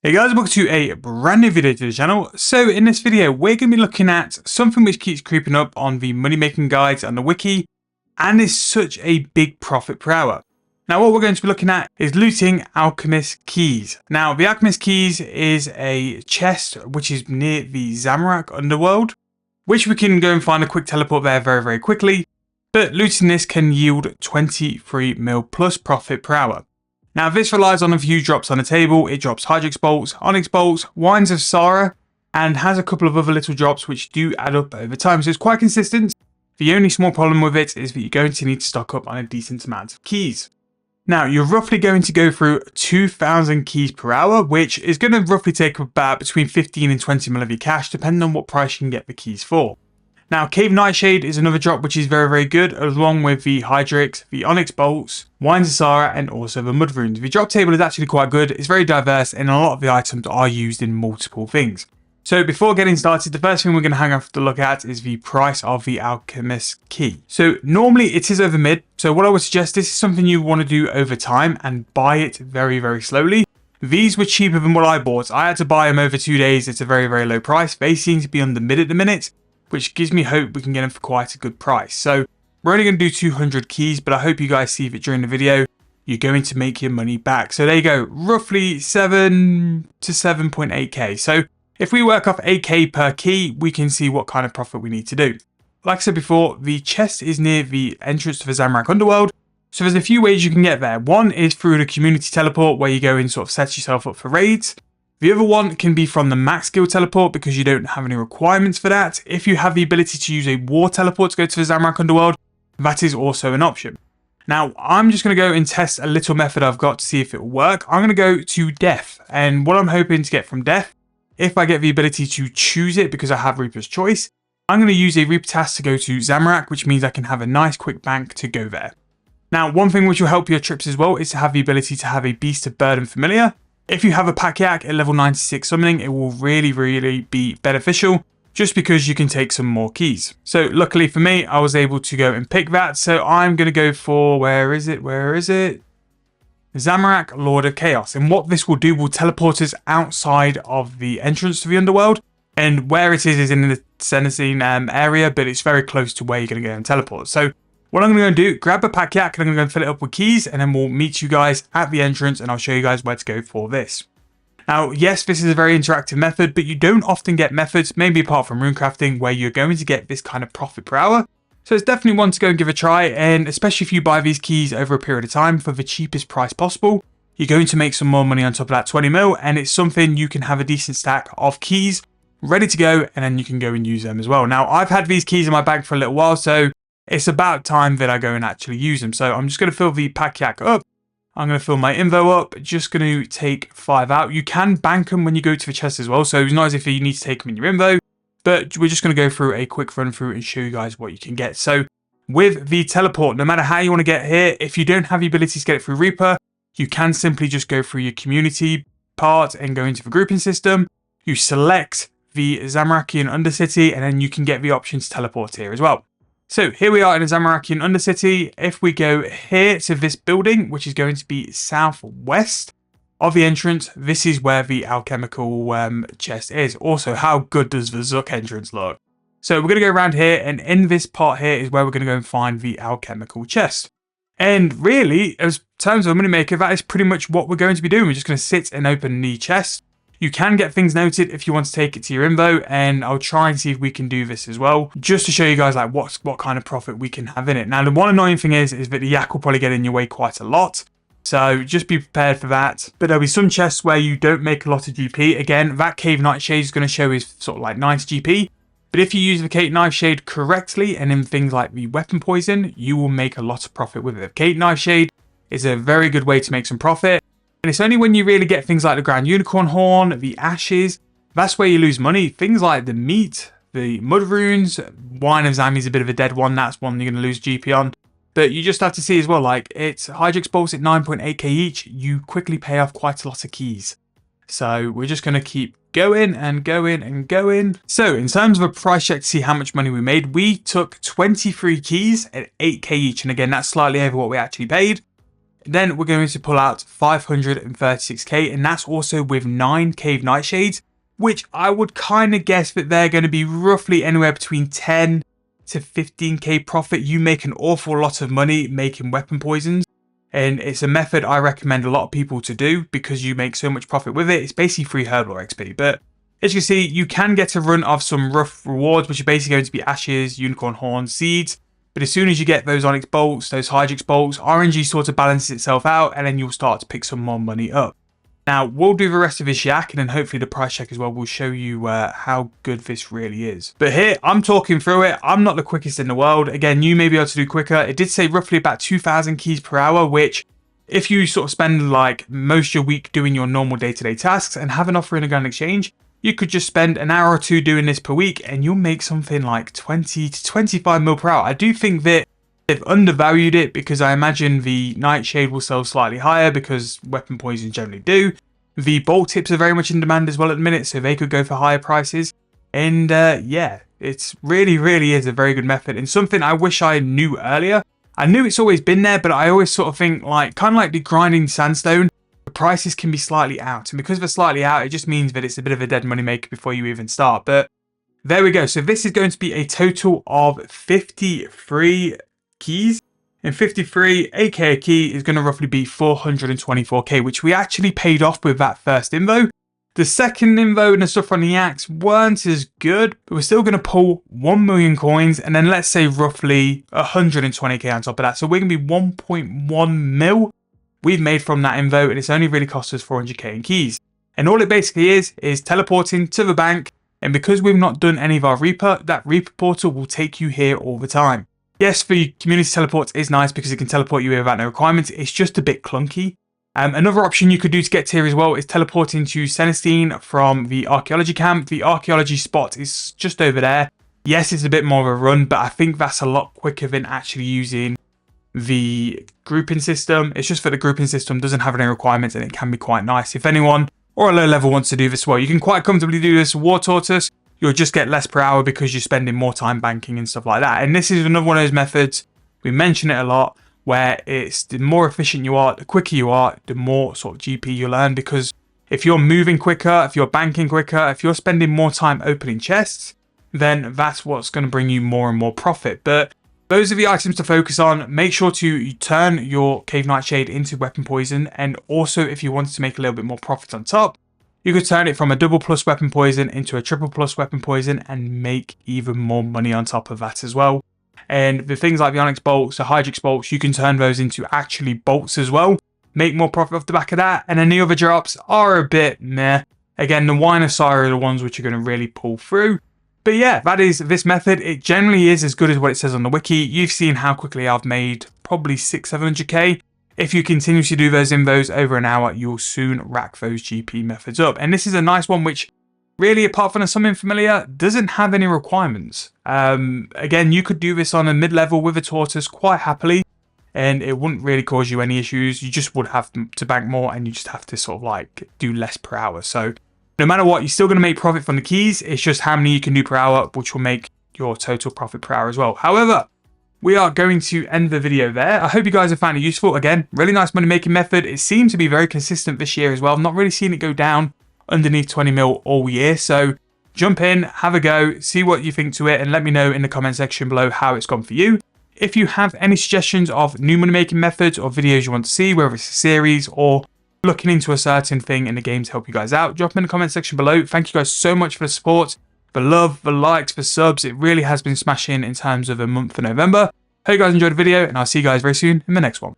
Hey guys, welcome to a brand new video to the channel. So in this video, we're going to be looking at something which keeps creeping up on the money making guides and the wiki, and is such a big profit per hour. Now what we're going to be looking at is looting alchemist keys. Now the alchemist keys is a chest which is near the Zamorak underworld, which we can go and find a quick teleport there very quickly, but looting this can yield 23 mil plus profit per hour. Now this relies on a few drops on the table. It drops Hydrix bolts, Onyx bolts, Wines of Sara, and has a couple of other little drops which do add up over time, so it's quite consistent. The only small problem with it is that you're going to need to stock up on a decent amount of keys. Now you're roughly going to go through 2,000 keys per hour, which is going to roughly take about between 15 and 20 mil of your cash, depending on what price you can get the keys for. Now, Cave Nightshade is another drop which is very good, along with the Hydrix, the Onyx Bolts, Wines of Sara, and also the Mud Runes. The drop table is actually quite good, it's very diverse, and a lot of the items are used in multiple things. So before getting started, the first thing we're going to have to look at is the price of the Alchemist Key. So normally it is over mid, so what I would suggest, this is something you want to do over time and buy it very slowly. These were cheaper than what I bought. I had to buy them over 2 days at a very low price. They seem to be on the mid at the minute, which gives me hope we can get them for quite a good price. So we're only going to do 200 keys, but I hope you guys see that during the video, you're going to make your money back. So there you go, roughly 7 to 7.8k. So if we work off 8k per key, we can see what kind of profit we need to do. Like I said before, the chest is near the entrance to the Zamorak underworld. So there's a few ways you can get there. One is through the community teleport, where you go and sort of set yourself up for raids. The other one can be from the max skill teleport, because you don't have any requirements for that. If you have the ability to use a war teleport to go to the Zamorak underworld, that is also an option. Now, I'm just going to go and test a little method I've got to see if it will work. I'm going to go to death, and what I'm hoping to get from death, if I get the ability to choose it because I have Reaper's Choice, I'm going to use a Reaper task to go to Zamorak, which means I can have a nice quick bank to go there. Now, one thing which will help your trips as well is to have the ability to have a Beast of Burden familiar. If you have a pack yak at level 96 summoning, it will really be beneficial, just because you can take some more keys. So luckily for me, I was able to go and pick that. So I'm going to go for, where is it? Zamorak, Lord of Chaos. And what this will do will teleport us outside of the entrance to the underworld. And where it is in the Cenacine area, but it's very close to where you're going to go and teleport. So what I'm going to do, grab a pack yak, and I'm going to go and fill it up with keys, and then we'll meet you guys at the entrance, and I'll show you guys where to go for this. Now, yes, this is a very interactive method, but you don't often get methods, maybe apart from runecrafting, where you're going to get this kind of profit per hour. So it's definitely one to go and give a try, and especially if you buy these keys over a period of time for the cheapest price possible, you're going to make some more money on top of that 20 mil, and it's something you can have a decent stack of keys ready to go, and then you can go and use them as well. Now, I've had these keys in my bag for a little while, so it's about time that I go and actually use them. So I'm just going to fill the pack yak up. I'm going to fill my invo up. Just going to take 5 out. You can bank them when you go to the chest as well. So it's not as if you need to take them in your invo. But we're just going to go through a quick run through and show you guys what you can get. So with the teleport, no matter how you want to get here, if you don't have the ability to get it through Reaper, you can simply just go through your community part and go into the grouping system. You select the Zamorakian Undercity, and then you can get the option to teleport here as well. So here we are in the Zamorakian Undercity. If we go here to this building, which is going to be southwest of the entrance, this is where the alchemical chest is. Also, how good does the Zook entrance look? So we're going to go around here, and in this part here is where we're going to go and find the alchemical chest. And really, as terms of a moneymaker, that is pretty much what we're going to be doing. We're just going to sit and open the chest. You can get things noted if you want to take it to your info, and I'll try and see if we can do this as well, just to show you guys like what kind of profit we can have in it. Now, the one annoying thing is that the yak will probably get in your way quite a lot, so just be prepared for that. But there'll be some chests where you don't make a lot of GP. Again, that Cave Nightshade is going to show is sort of like 90 GP, but if you use the Cave Nightshade correctly and in things like the weapon poison, you will make a lot of profit with it. The Cave Nightshade is a very good way to make some profit. And it's only when you really get things like the Grand Unicorn Horn, the Ashes, that's where you lose money. Things like the meat, the Mud Runes, Wine of Zami is a bit of a dead one. That's one you're going to lose GP on. But you just have to see as well, like, it's Hydrix bolts at 9.8k each. You quickly pay off quite a lot of keys. So we're just going to keep going and going and going. So in terms of a price check to see how much money we made, we took 23 keys at 8k each. And again, that's slightly over what we actually paid. Then we're going to pull out 536k, and that's also with 9 cave nightshades, which I would kind of guess that they're going to be roughly anywhere between 10 to 15k profit. You make an awful lot of money making weapon poisons, and it's a method I recommend a lot of people to do because you make so much profit with it. It's basically free herblore XP, but as you can see, you can get a run of some rough rewards, which are basically going to be ashes, unicorn horns, seeds. But as soon as you get those onyx bolts, those hydrix bolts, RNG sort of balances itself out, and then you'll start to pick some more money up. Now, we'll do the rest of this yak, and then hopefully the price check as well will show you how good this really is. But here, I'm talking through it. I'm not the quickest in the world. Again, you may be able to do quicker. It did say roughly about 2,000 keys per hour, which if you sort of spend like most of your week doing your normal day-to-day tasks and have an offer in a gun exchange, you could just spend an hour or two doing this per week and you'll make something like 20 to 25 mil per hour. I do think that they've undervalued it because I imagine the nightshade will sell slightly higher because weapon poisons generally do. The bolt tips are very much in demand as well at the minute, so they could go for higher prices. And yeah, it's really is a very good method and something I wish I knew earlier. I knew it's always been there, but I always sort of think like, kind of like the grinding sandstone, the prices can be slightly out. And because they're slightly out, it just means that it's a bit of a dead money maker before you even start. But there we go. So this is going to be a total of 53 keys. And 53 aka key is going to roughly be 424k, which we actually paid off with that first invo. The second invo and the stuff on the axe weren't as good, but we're still going to pull 1 million coins and then let's say roughly 120k on top of that. So we're going to be 1.1 mil we've made from that invo, and it's only really cost us 400k in keys. And all it basically is teleporting to the bank, and because we've not done any of our Reaper, that Reaper portal will take you here all the time. Yes, the community teleports is nice because it can teleport you without no requirements. It's just a bit clunky. Another option you could do to get here as well is teleporting to Celestine from the archaeology camp. The archaeology spot is just over there. Yes, it's a bit more of a run, but I think that's a lot quicker than actually using the grouping system. It's just that the grouping system doesn't have any requirements and it can be quite nice. If anyone or a low level wants to do this well, you can quite comfortably do this War Tortoise. You'll just get less per hour because you're spending more time banking and stuff like that. And this is another one of those methods, we mention it a lot, where it's the more efficient you are, the quicker you are, the more sort of GP you'll earn. Because if you're moving quicker, if you're banking quicker, if you're spending more time opening chests, then that's what's going to bring you more and more profit. But those are the items to focus on. Make sure to turn your Cave Nightshade into weapon poison. And also if you wanted to make a little bit more profit on top, you could turn it from a double plus weapon poison into a triple plus weapon poison and make even more money on top of that as well. And the things like the onyx bolts, the hydrix bolts, you can turn those into actually bolts as well. Make more profit off the back of that. And then the other drops are a bit meh. Again, the Wine Sire are the ones which are going to really pull through. But yeah, that is this method. It generally is as good as what it says on the wiki. You've seen how quickly I've made probably 600-700k. If you continue to do those invos over an hour, you'll soon rack those GP methods up. And this is a nice one which really, apart from something familiar, doesn't have any requirements. Again, you could do this on a mid-level with a tortoise quite happily, and it wouldn't really cause you any issues. You just would have to bank more, and you just have to sort of like do less per hour. So no matter what, you're still going to make profit from the keys. It's just how many you can do per hour, which will make your total profit per hour as well. However, we are going to end the video there. I hope you guys have found it useful. Again, really nice money making method. It seems to be very consistent this year as well. I've not really seen it go down underneath 20 mil all year. So jump in, have a go, see what you think to it, and let me know in the comment section below how it's gone for you. If you have any suggestions of new money making methods or videos you want to see, whether it's a series or looking into a certain thing in the game to help you guys out, drop them in the comment section below. Thank you guys so much for the support, the love, the likes, the subs. It really has been smashing in terms of the month of November. Hope you guys enjoyed the video, and I'll see you guys very soon in the next one.